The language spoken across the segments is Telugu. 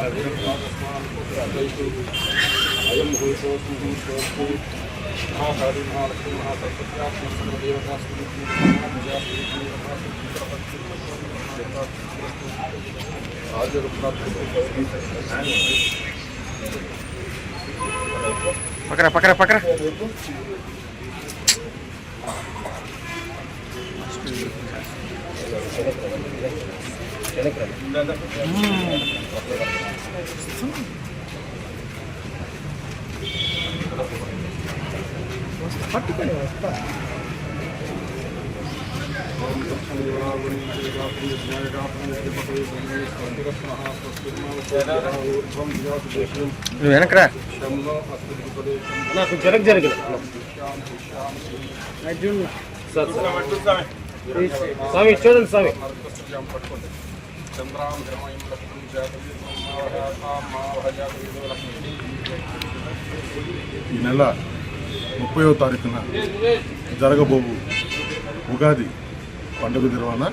अयं भूषोऽस्तु भूषोऽस्तु महाकाली महालक्ष्मी पकड़ा पकड़ा पकड़ा వెనకరా నాకు జరగదు స్వామి చూడండి స్వామి ఈ నెల 30వ తారీఖున జరగబోవు ఉగాది పండుగ నిర్వహణ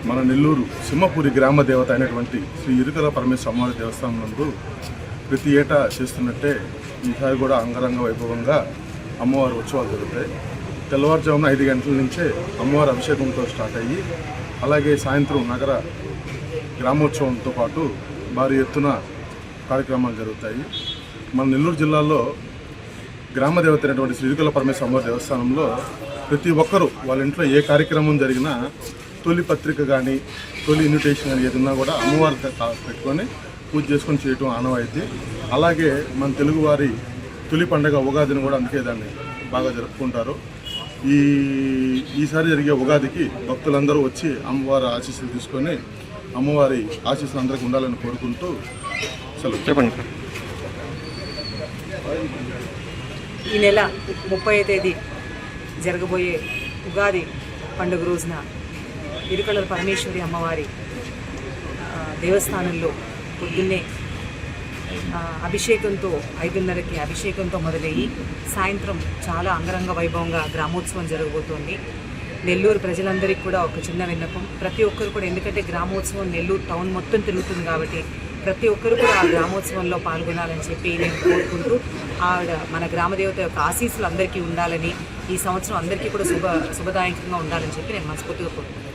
మన నెల్లూరు సింహపురి గ్రామ దేవత అయినటువంటి శ్రీ ఇరుకల పరమేశ్వర అమ్మవారి దేవస్థానం నందు ప్రతి ఏటా చేస్తున్నట్టే ఈసారి కూడా అంగరంగ వైభవంగా అమ్మవారి ఉత్సవాలు జరుగుతాయి. తెల్లవారుజామున 5 గంటల నుంచే అమ్మవారి అభిషేకంతో స్టార్ట్ అయ్యి అలాగే సాయంత్రం నగర గ్రామోత్సవంతో పాటు భారీ ఎత్తున కార్యక్రమాలు జరుగుతాయి. మన నెల్లూరు జిల్లాలో గ్రామ దేవత అయినటువంటి శ్రీ ఇరుకల పరమేశ్వర అమ్మవారి దేవస్థానంలో ప్రతి ఒక్కరూ వాళ్ళ ఇంట్లో ఏ కార్యక్రమం జరిగినా తొలి పత్రిక కానీ తొలి ఇన్విటేషన్ కానీ ఏదన్నా కూడా అమ్మవారి పెట్టుకొని పూజ చేసుకొని చేయటం ఆనవాయితీ. అలాగే మన తెలుగువారి తొలి పండుగ ఉగాదిని కూడా అందుకే దాన్ని బాగా జరుపుకుంటారు. ఈసారి జరిగే ఉగాదికి భక్తులందరూ వచ్చి అమ్మవారి ఆశీస్సులు తీసుకొని అమ్మవారి ఆశీస్సులు అందరికీ ఉండాలని కోరుకుంటూ సెలవు. చెప్పండి. ఈ నెల 30వ తేదీ జరగబోయే ఉగాది పండుగ రోజున ఇరుకల పరమేశ్వరి అమ్మవారి దేవస్థానంలో పొద్దున్నే అభిషేకంతో 5:30కి అభిషేకంతో మొదలయ్యి సాయంత్రం చాలా అంగరంగ వైభవంగా గ్రామోత్సవం జరగబోతోంది. నెల్లూరు ప్రజలందరికీ కూడా ఒక చిన్న విన్నపం, ప్రతి ఒక్కరు కూడా, ఎందుకంటే గ్రామోత్సవం నెల్లూరు టౌన్ మొత్తం తిరుగుతుంది కాబట్టి ప్రతి ఒక్కరు కూడా ఆ గ్రామోత్సవంలో పాల్గొనాలని చెప్పి నేను కోరుకుంటూ ఆవిడ మన గ్రామదేవత యొక్క ఆశీస్సులు అందరికీ ఉండాలని, ఈ సంవత్సరం అందరికీ కూడా శుభదాయకంగా ఉండాలని చెప్పి నేను మనస్ఫూర్తిగా కోరుకుంటున్నాను.